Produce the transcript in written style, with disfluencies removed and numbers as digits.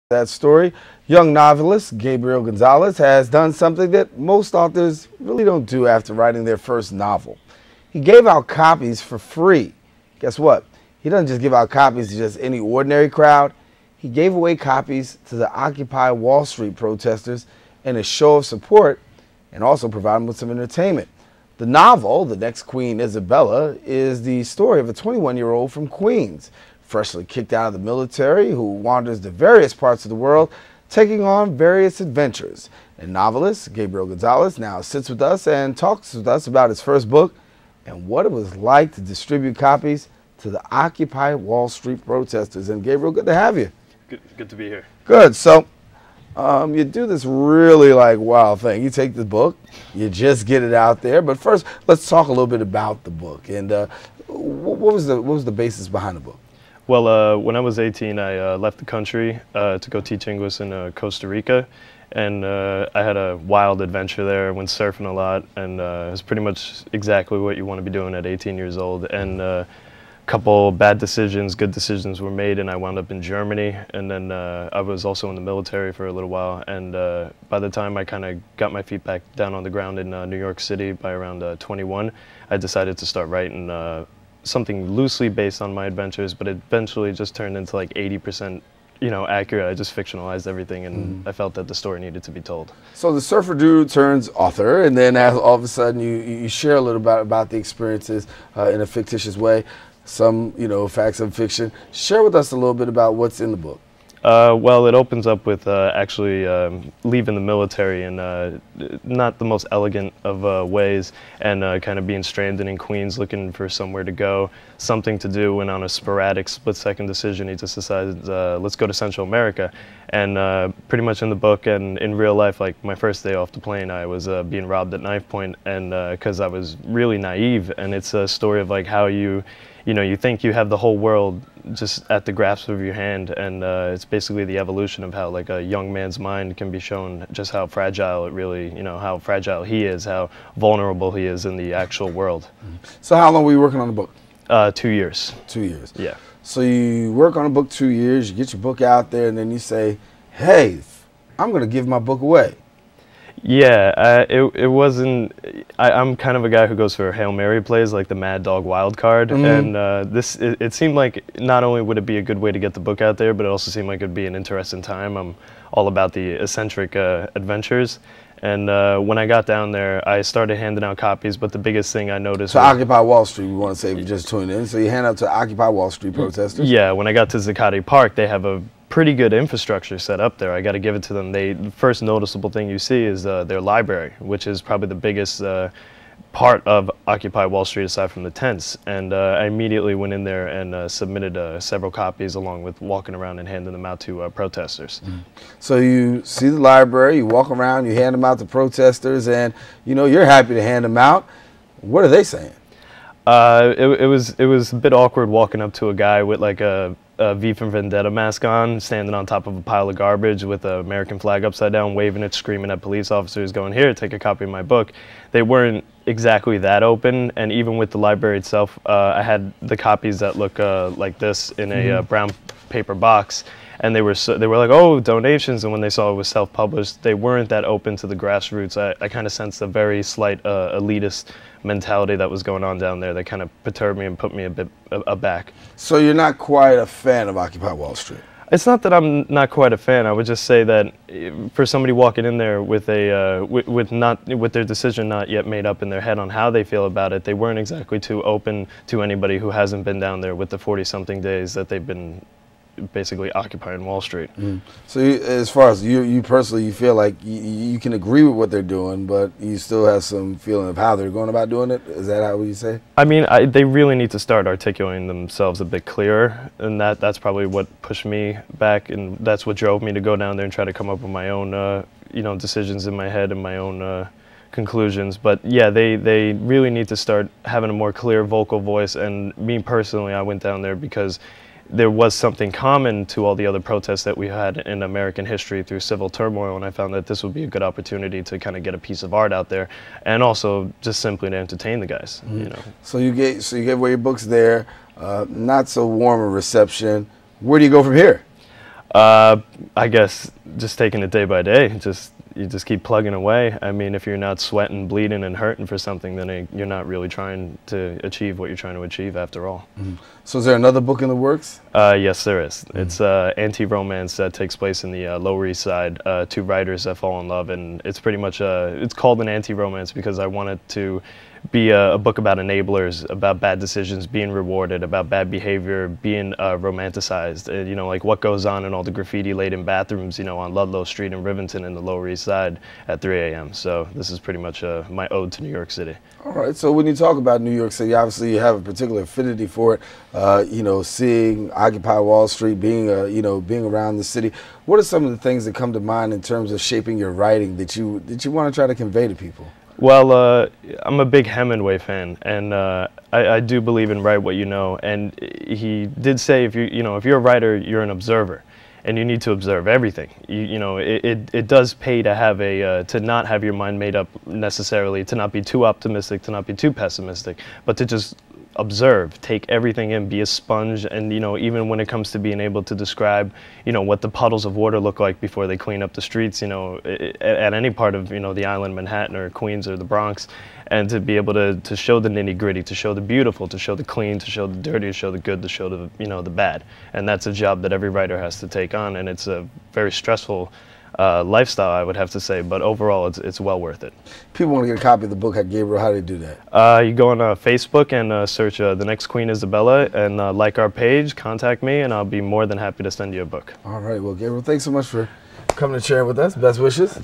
That story, young novelist Gabriel Gonzalez has done something that most authors really don't do after writing their first novel. He gave out copies for free. Guess what? He doesn't just give out copies to just any ordinary crowd. He gave away copies to the Occupy Wall Street protesters in a show of support and also provided them with some entertainment. The novel, The Next Queen Isabella, is the story of a 21-year-old from Queens, freshly kicked out of the military, who wanders to various parts of the world, taking on various adventures. And novelist Gabriel Gonzalez now sits with us and talks with us about his first book and what it was like to distribute copies to the Occupy Wall Street protesters. And Gabriel, good to have you. Good to be here. Good. So you do this really wild thing. You take the book, you just get it out there. But first, let's talk a little bit about the book. And what was the basis behind the book? Well, when I was 18, I left the country to go teach English in Costa Rica, and I had a wild adventure there. I went surfing a lot, and it was pretty much exactly what you want to be doing at 18 years old. And a couple bad decisions, good decisions were made, and I wound up in Germany. And then I was also in the military for a little while. And by the time I kind of got my feet back down on the ground in New York City by around 21, I decided to start writing something loosely based on my adventures, but it eventually just turned into like 80% accurate. I just fictionalized everything, and I felt that the story needed to be told. So the surfer dude turns author, and then all of a sudden you share a little about the experiences in a fictitious way, some facts of fiction. Share with us a little bit about what's in the book. Well, it opens up with actually leaving the military in not the most elegant of ways, and kind of being stranded in Queens looking for somewhere to go, something to do, and on a sporadic split-second decision he just decided, let's go to Central America. And pretty much in the book and in real life, like my first day off the plane, I was being robbed at knife point, and because I was really naive. And it's a story of like how you think you have the whole world just at the grasp of your hand, and it's basically the evolution of how like a young man's mind can be shown just how fragile it really, how fragile he is, how vulnerable he is in the actual world. So how long were you working on the book? 2 years. 2 years. Yeah. So you work on a book 2 years, you get your book out there, and then you say, hey, I'm going to give my book away. Yeah, it wasn't. I'm kind of a guy who goes for Hail Mary plays, like the Mad Dog wild card. And it seemed like not only would it be a good way to get the book out there, but it also seemed like it'd be an interesting time. I'm all about the eccentric adventures. And when I got down there, I started handing out copies, but the biggest thing I noticed was Occupy Wall Street, we want to say, if you just tuned in. So you hand out to Occupy Wall Street protesters? Yeah, when I got to Zuccotti Park, they have a pretty good infrastructure set up there. I got to give it to them. The first noticeable thing you see is their library, which is probably the biggest part of Occupy Wall Street aside from the tents. And I immediately went in there and submitted several copies along with walking around and handing them out to protesters. So you see the library, you walk around, you hand them out to protesters, and you're happy to hand them out. What are they saying? It was a bit awkward walking up to a guy with like a V for Vendetta mask on, standing on top of a pile of garbage with the American flag upside down, waving it, screaming at police officers, going, here, take a copy of my book. They weren't exactly that open, and even with the library itself, I had the copies that look like this in a brown paper box, and they were like, oh, donations, and when they saw it was self-published, they weren't that open to the grassroots. I kind of sensed a very slight elitist mentality that was going on down there that kind of perturbed me and put me a bit aback. So you're not quite a fan of Occupy Wall Street? It's not that I'm not quite a fan. I would just say that for somebody walking in there with a with their decision not yet made up in their head on how they feel about it, they weren't exactly too open to anybody who hasn't been down there with the 40-something days that they've been basically occupying Wall Street. So as far as you personally, you feel like you can agree with what they're doing, but you still have some feeling of how they're going about doing it? Is that how you say? I mean, they really need to start articulating themselves a bit clearer, and that's probably what pushed me back, and that's what drove me to go down there and try to come up with my own decisions in my head and my own conclusions. But yeah, they really need to start having a more clear vocal voice. And me personally, I went down there because there was something common to all the other protests that we had in American history through civil turmoil, and I found that this would be a good opportunity to kind of get a piece of art out there, and also just simply to entertain the guys. So you gave away your books there, not so warm a reception. Where do you go from here? I guess just taking it day by day. You just keep plugging away. I mean, if you're not sweating, bleeding, and hurting for something, then you're not really trying to achieve what you're trying to achieve after all. Mm-hmm. So is there another book in the works? Yes, there is. Mm-hmm. It's anti-romance that takes place in the Lower East Side. Two writers that fall in love, and it's pretty much it's called an anti-romance because I wanted to be a book about enablers, about bad decisions being rewarded, about bad behavior being romanticized. You know, like what goes on in all the graffiti-laden bathrooms, you know, on Ludlow Street in Rivington in the Lower East Side at 3 a.m. So this is pretty much my ode to New York City. All right. So when you talk about New York City, obviously you have a particular affinity for it. You know, seeing Occupy Wall Street, being you know, being around the city. What are some of the things that come to mind in terms of shaping your writing that you want to try to convey to people? Well, I'm a big Hemingway fan, and I do believe in write what you know. And he did say, if you're a writer, you're an observer, and you need to observe everything. You know, it does pay to have to not have your mind made up necessarily, to not be too optimistic, to not be too pessimistic, but to just observe, take everything in, be a sponge. And you know, even when it comes to being able to describe, you know, what the puddles of water look like before they clean up the streets, you know, at any part of, you know, the island, Manhattan or Queens or the Bronx, and to be able to show the nitty gritty, to show the beautiful, to show the clean, to show the dirty, to show the good, to show the, you know, the bad. And that's a job that every writer has to take on, and it's a very stressful lifestyle, I would have to say, but overall it's well worth it. People want to get a copy of the book, Gabriel, how do they do that? You go on Facebook and search The Next Queen Isabella and like our page, contact me, and I'll be more than happy to send you a book. All right, well, Gabriel, thanks so much for coming and sharing with us. Best wishes.